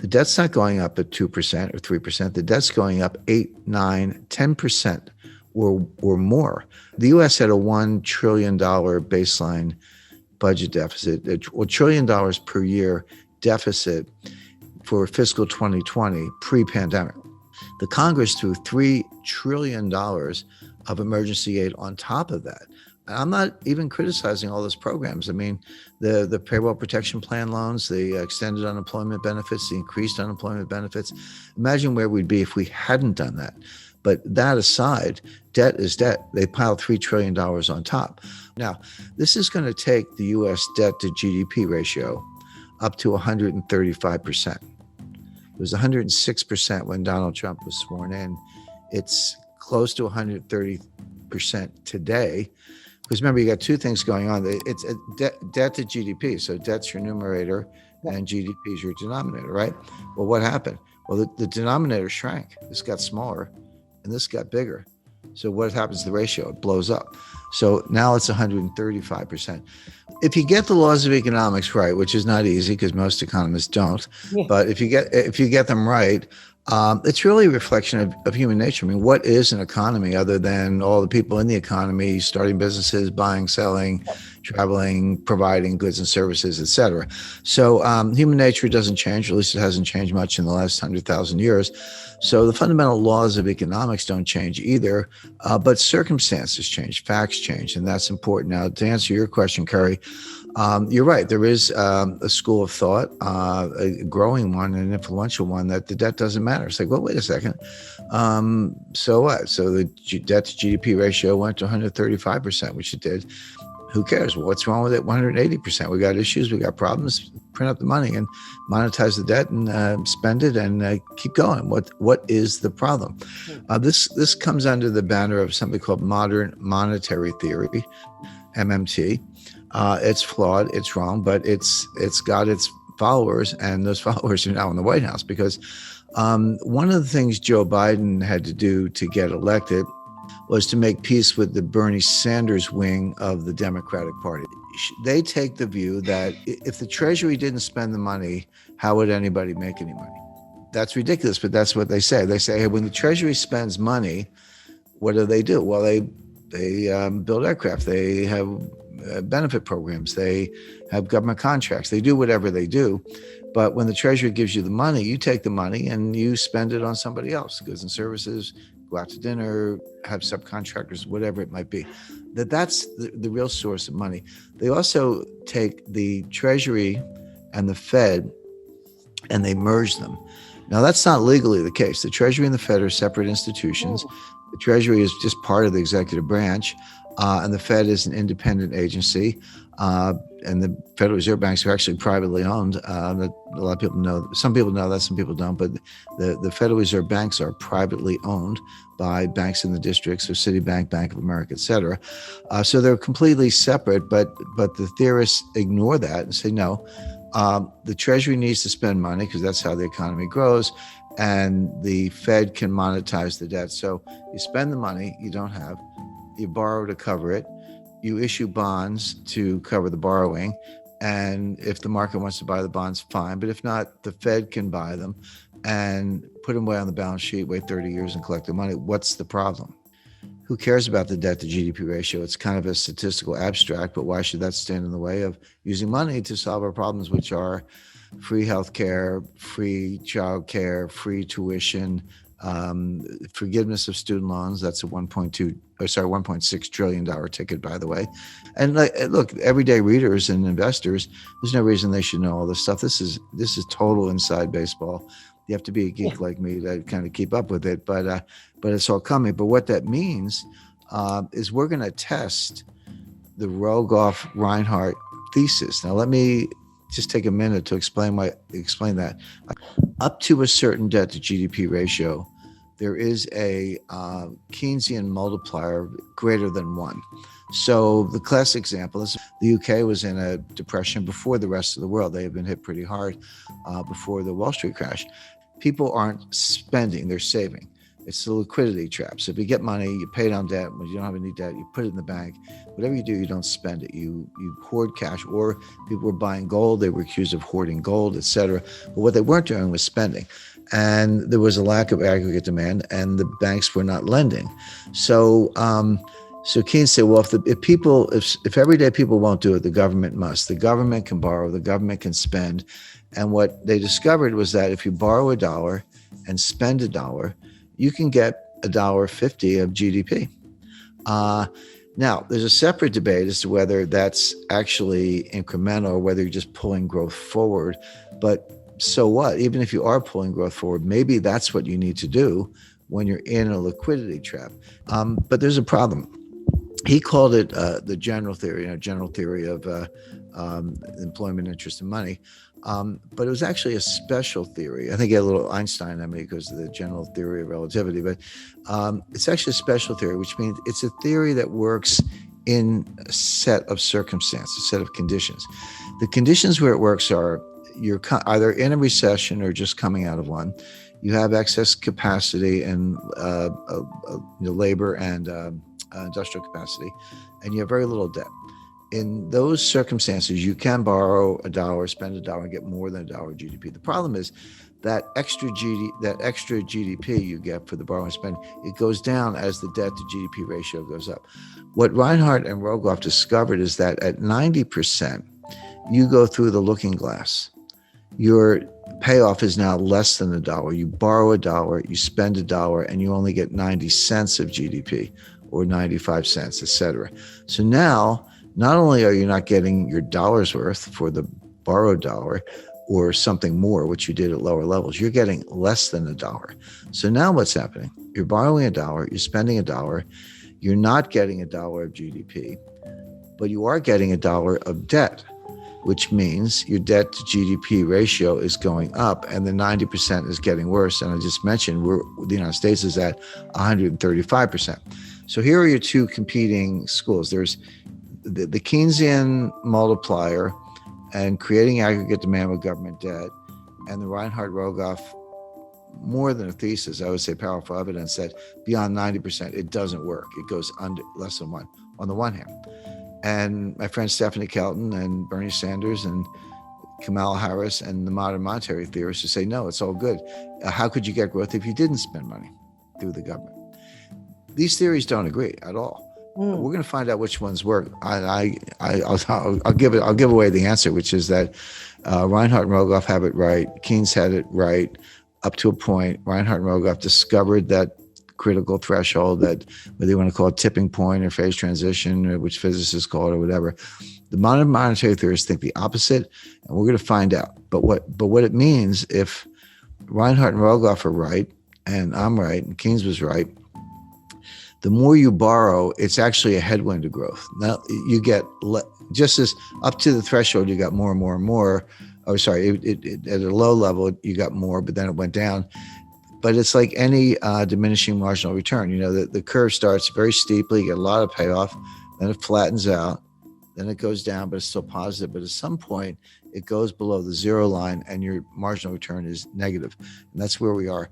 The debt's not going up at 2% or 3%. The debt's going up 8, 9, 10% or more. The U.S. had a $1 trillion baseline budget deficit, $1 trillion per year deficit for fiscal 2020 pre-pandemic. The Congress threw $3 trillion of emergency aid on top of that. And I'm not even criticizing all those programs. I mean, the payroll protection plan loans, the extended unemployment benefits, the increased unemployment benefits. Imagine where we'd be if we hadn't done that. But that aside, debt is debt. They piled $3 trillion on top. Now, this is going to take the U.S. debt to GDP ratio up to 135%. It was 106% when Donald Trump was sworn in. It's close to 130% today. Because remember, you got two things going on. It's a debt to GDP. So debt's your numerator and GDP is your denominator, right? Well, what happened? Well, the denominator shrank. This got smaller and this got bigger. So what happens to the ratio? It blows up. So now it's 135%. If you get the laws of economics right, which is not easy because most economists don't, but if you get them right, it's really a reflection of human nature. I mean, what is an economy other than all the people in the economy starting businesses, buying, selling, traveling, providing goods and services, et cetera. So human nature doesn't change, or at least it hasn't changed much in the last 100,000 years. So the fundamental laws of economics don't change either, but circumstances change, facts change, and that's important. Now, to answer your question, Kerry, you're right. There is a school of thought, a growing one, an influential one, that the debt doesn't matter. It's like, well, wait a second. So what? So the debt to GDP ratio went to 135%, which it did. Who cares? Well, what's wrong with it? 180%. We got issues. We got problems. Print up the money and monetize the debt and spend it and keep going. What is the problem? This comes under the banner of something called modern monetary theory, MMT. It's flawed, it's wrong, but it's got its followers, and those followers are now in the White House because one of the things Joe Biden had to do to get elected was to make peace with the Bernie Sanders wing of the Democratic Party. They take the view that if the Treasury didn't spend the money, how would anybody make any money? That's ridiculous, but that's what they say. They say, hey, when the Treasury spends money, what do? Well, they build aircraft. They have benefit programs. They have government contracts. They do whatever they do. But when the Treasury gives you the money, you take the money and you spend it on somebody else, goods and services, go out to dinner, have subcontractors, whatever it might be. That's the real source of money. They also take the Treasury and the Fed and they merge them. Now, that's not legally the case. The Treasury and the Fed are separate institutions. The Treasury is just part of the executive branch, and the Fed is an independent agency. And the Federal Reserve banks are actually privately owned. A lot of people know, some people know that, some people don't, but the Federal Reserve banks are privately owned by banks in the districts, so Citibank, Bank of America, et cetera. So they're completely separate, but the theorists ignore that and say, no, the Treasury needs to spend money because that's how the economy grows, and the Fed can monetize the debt. So you spend the money you don't have, you borrow to cover it, you issue bonds to cover the borrowing, and if the market wants to buy the bonds, fine. But if not, the Fed can buy them and put them away on the balance sheet, wait 30 years and collect the money. What's the problem? Who cares about the debt to GDP ratio? It's kind of a statistical abstract, but why should that stand in the way of using money to solve our problems, which are free healthcare, free childcare, free tuition, forgiveness of student loans? That's a $1.6 trillion ticket, by the way. And look, everyday readers and investors, there's no reason they should know all this stuff. This is total inside baseball. You have to be a geek like me to kind of keep up with it, but it's all coming. But what that means is we're going to test the rogoff Reinhart thesis. Now, let me just take a minute to explain that. Up to a certain debt to GDP ratio, there is a Keynesian multiplier greater than 1. So the classic example is the UK was in a depression before the rest of the world. They have been hit pretty hard before the Wall Street crash. People aren't spending, they're saving. It's the liquidity trap. So if you get money, you pay down debt. When you don't have any debt, you put it in the bank. Whatever you do, you don't spend it. You hoard cash. Or people were buying gold. They were accused of hoarding gold, et cetera. But what they weren't doing was spending. And there was a lack of aggregate demand, and the banks were not lending. So so Keynes said, well, if everyday people won't do it, the government must. The government can borrow, the government can spend. And what they discovered was that if you borrow $1 and spend $1, you can get $1.50 of GDP. Now, there's a separate debate as to whether that's actually incremental or whether you're just pulling growth forward. But so what? Even if you are pulling growth forward, maybe that's what you need to do when you're in a liquidity trap. But there's a problem. He called it the general theory of employment, interest, and money. But it was actually a special theory. I think he had a little Einstein in me because of the general theory of relativity. But it's actually a special theory, which means it's a theory that works in a set of circumstances, a set of conditions. The conditions where it works are you're either in a recession or just coming out of one. You have excess capacity and labor and industrial capacity, and you have very little debt. In those circumstances, you can borrow $1, spend $1, and get more than $1 GDP. The problem is that extra GDP you get for the borrow and spend, it goes down as the debt to GDP ratio goes up. What Reinhart and Rogoff discovered is that at 90%, you go through the looking glass. Your payoff is now less than $1. You borrow $1, you spend $1, and you only get 90 cents of GDP or 95 cents, et cetera. So now, not only are you not getting your dollar's worth for the borrowed dollar or something more, which you did at lower levels, you're getting less than $1. So now what's happening? You're borrowing $1, you're spending $1, you're not getting $1 of GDP, but you are getting $1 of debt, which means your debt to GDP ratio is going up and the 90% is getting worse. And I just mentioned the United States is at 135%. So here are your two competing schools. There's the Keynesian multiplier and creating aggregate demand with government debt, and the Reinhart-Rogoff, more than a thesis, I would say powerful evidence that beyond 90%, it doesn't work. It goes under less than 1 on the one hand. And my friend Stephanie Kelton and Bernie Sanders and Kamala Harris and the modern monetary theorists who say, no, it's all good. How could you get growth if you didn't spend money through the government? These theories don't agree at all. We're going to find out which ones work. I'll give away the answer, which is that Reinhart and Rogoff have it right. Keynes had it right up to a point. Reinhart and Rogoff discovered that critical threshold, that whether you want to call it tipping point or phase transition, or which physicists call it or whatever. The modern monetary theorists think the opposite, and we're going to find out. But what it means if Reinhart and Rogoff are right, and I'm right, and Keynes was right, the more you borrow, it's actually a headwind to growth. Now you get just as up to the threshold, you got more and more and more. Oh, sorry, at a low level, you got more, but then it went down. But it's like any diminishing marginal return. You know, the curve starts very steeply, you get a lot of payoff, then it flattens out, then it goes down, but it's still positive. But at some point, it goes below the zero line and your marginal return is negative. And that's where we are.